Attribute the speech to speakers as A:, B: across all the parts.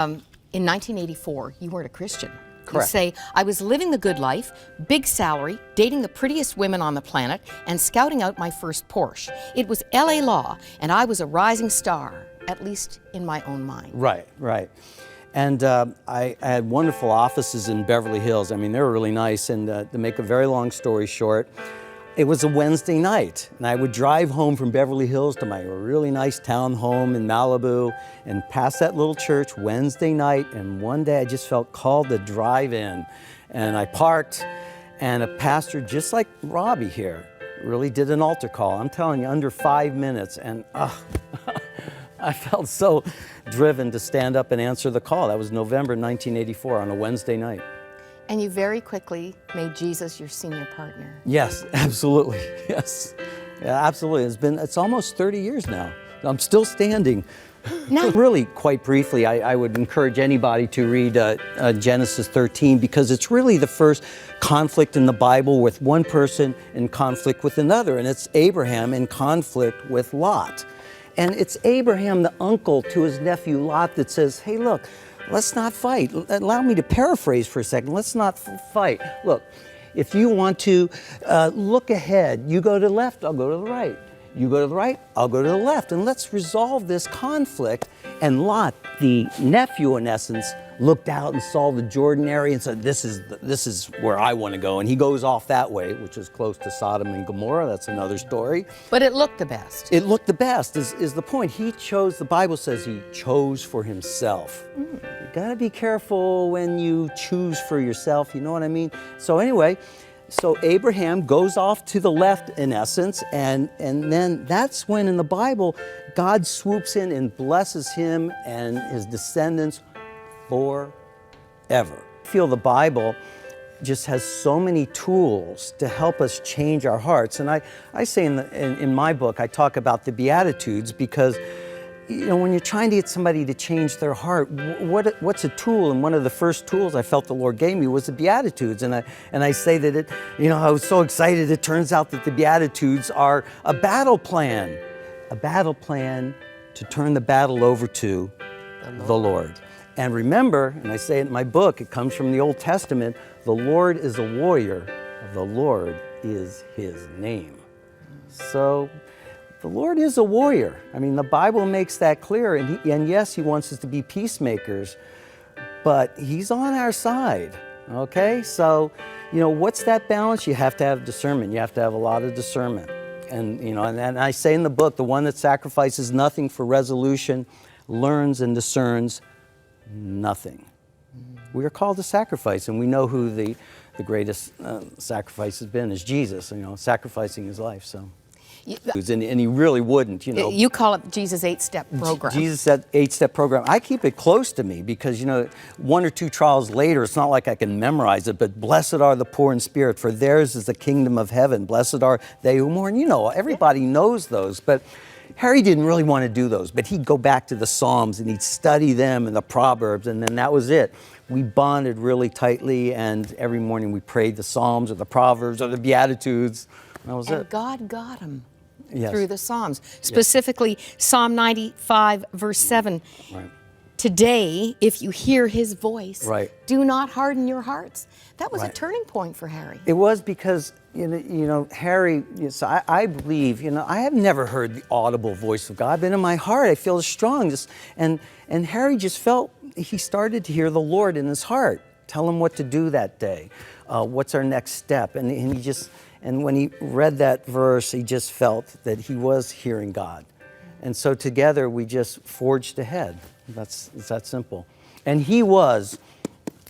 A: In 1984, you weren't a Christian.
B: Correct.
A: You say, I was living the good life, big salary, dating the prettiest women on the planet, and scouting out my first Porsche. It was LA law, and I was a rising star, at least in my own mind.
B: Right, right. And I had wonderful offices in Beverly Hills. I mean, they were really nice. And to make a very long story short, it was a Wednesday night, and I would drive home from Beverly Hills to my really nice town home in Malibu and pass that little church Wednesday night, and one day I just felt called to drive in. And I parked, and a pastor just like Robbie here really did an altar call. I'm telling you, under 5 minutes, and I felt so driven to stand up and answer the call. That was November 1984 on a Wednesday night.
A: And you very quickly made Jesus your senior partner.
B: Yes, absolutely, yes. Yeah, absolutely. It's almost 30 years now. I'm still standing.
A: No.
B: Really, quite briefly, I would encourage anybody to read Genesis 13, because it's really the first conflict in the Bible with one person in conflict with another, and it's Abraham in conflict with Lot. And it's Abraham, the uncle to his nephew Lot, that says, hey, look, let's not fight. Allow me to paraphrase for a second. Let's not fight. Look, if you want to look ahead, you go to the left, I'll go to the right. You go to the right, I'll go to the left. And let's resolve this conflict. And Lot, the nephew in essence, looked out and saw the Jordan area and said, this is where I want to go. And he goes off that way, which is close to Sodom and Gomorrah. That's another story.
A: But it looked the best.
B: It looked the best is the point. He chose, the Bible says he chose for himself. You gotta be careful when you choose for yourself, you know what I mean? So anyway, so Abraham goes off to the left in essence, and then that's when in the Bible, God swoops in and blesses him and his descendants forever. I feel the Bible just has so many tools to help us change our hearts. And I say in my book, I talk about the Beatitudes, because you know, when you're trying to get somebody to change their heart, what's a tool? And one of the first tools I felt the Lord gave me was the Beatitudes. And I say that it, you know, I was so excited. It turns out that the Beatitudes are a battle plan to turn the battle over to the Lord. And remember, and I say it in my book, it comes from the Old Testament, the Lord is a warrior, the Lord is his name. So the Lord is a warrior. I mean, the Bible makes that clear, and yes, he wants us to be peacemakers, but he's on our side, okay? So, you know, what's that balance? You have to have discernment. You have to have a lot of discernment. And, you know, and I say in the book, the one that sacrifices nothing for resolution learns and discerns nothing. We are called to sacrifice, and we know who the greatest sacrifice has been, is Jesus, you know, sacrificing his life, so. And he really wouldn't, you know.
A: You call it Jesus' 8-step program.
B: Jesus' 8-step program. I keep it close to me because, you know, 1 or 2 trials later, it's not like I can memorize it, but blessed are the poor in spirit, for theirs is the kingdom of heaven. Blessed are they who mourn. You know, everybody knows those, but Harry didn't really want to do those, but he'd go back to the Psalms and he'd study them and the Proverbs, and then that was it. We bonded really tightly, and every morning we prayed the Psalms or the Proverbs or the Beatitudes. That was it.
A: God got him.
B: Yes.
A: Through the Psalms, specifically Psalm 95, verse 7.
B: Right.
A: Today, if you hear his voice,
B: right,
A: do not harden your hearts. That was
B: right.
A: a turning point for Harry.
B: It was, because, you know Harry, so I believe, you know, I have never heard the audible voice of God, but in my heart I feel strong. And Harry just felt, he started to hear the Lord in his heart, tell him what to do that day, what's our next step, and he just. And when he read that verse, he just felt that he was hearing God. And so together we just forged ahead. It's that simple. And he was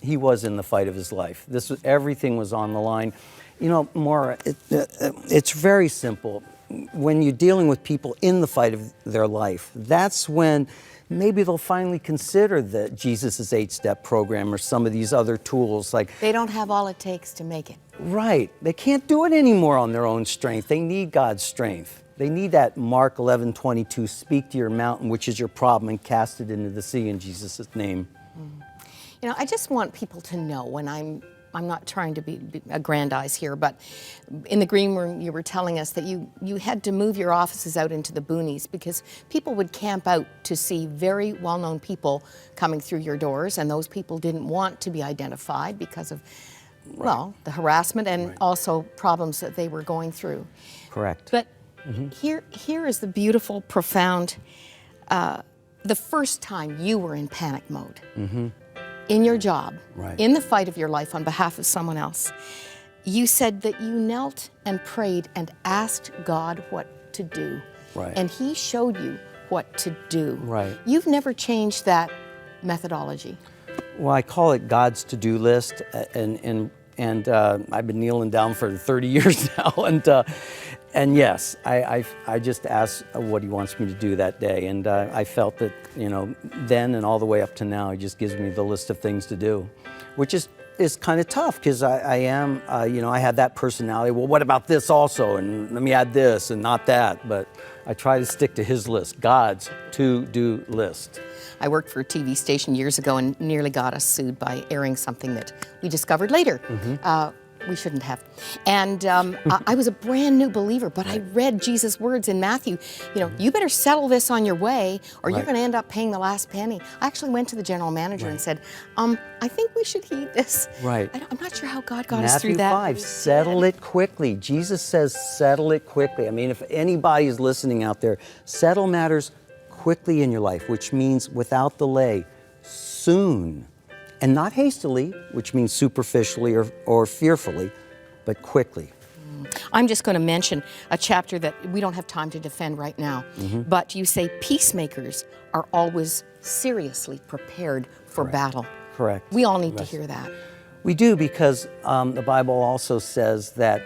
B: in the fight of his life. Everything was on the line. You know, Maura, it's very simple. When you're dealing with people in the fight of their life, that's when maybe they'll finally consider the Jesus' 8-step program or some of these other tools. Like,
A: they don't have all it takes to make it.
B: Right. They can't do it anymore on their own strength. They need God's strength. They need that Mark 11:22, speak to your mountain, which is your problem, and cast it into the sea in Jesus' name.
A: You know, I just want people to know, when I'm I'm not trying to be aggrandize here, but in the green room you were telling us that you had to move your offices out into the boonies because people would camp out to see very well-known people coming through your doors, and those people didn't want to be identified because of, well, the harassment and also problems that they were going through.
B: Correct.
A: But here is the beautiful, profound, the first time you were in panic mode. In your job, in the fight of your life on behalf of someone else, you said that you knelt and prayed and asked God what to do. And He showed you what to do. You've never changed that methodology.
B: Well, I call it God's to-do list, and I've been kneeling down for 30 years now, and yes, I just asked what He wants me to do that day, and I felt that, you know, then and all the way up to now, He just gives me the list of things to do, which is kind of tough because I am, you know, I had that personality. Well, what about this also? And let me add this and not that. But I try to stick to His list, God's to-do list.
A: I worked for a TV station years ago and nearly got us sued by airing something that we discovered later. We shouldn't have. And I was a brand new believer, but I read Jesus' words in Matthew, you know, you better settle this on your way or you're going to end up paying the last penny. I actually went to the general manager and said, I think we should heed this. I'm not sure how God got us through that.
B: Matthew 5, settle it quickly. Jesus says settle it quickly. I mean, if anybody is listening out there, settle matters quickly in your life, which means without delay, soon. And not hastily, which means superficially or fearfully, but quickly.
A: I'm just going to mention a chapter that we don't have time to defend right now. But you say peacemakers are always seriously prepared for battle.
B: Correct.
A: We all need to hear that.
B: We do, because the Bible also says that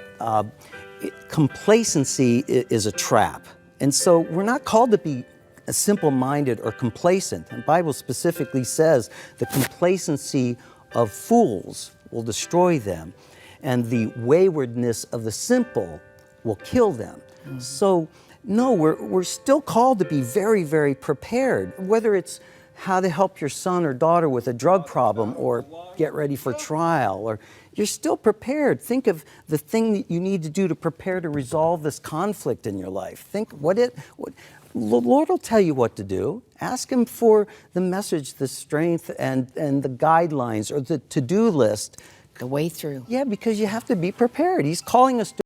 B: complacency is a trap. And so we're not called to be simple-minded or complacent. The Bible specifically says the complacency of fools will destroy them, and the waywardness of the simple will kill them. So, no, we're still called to be very, very prepared, whether it's how to help your son or daughter with a drug problem or get ready for trial, or you're still prepared. Think of the thing that you need to do to prepare to resolve this conflict in your life. Think the Lord will tell you what to do. Ask Him for the message, the strength, and the guidelines or the to-do list.
A: The way through.
B: Yeah, because you have to be prepared. He's calling us to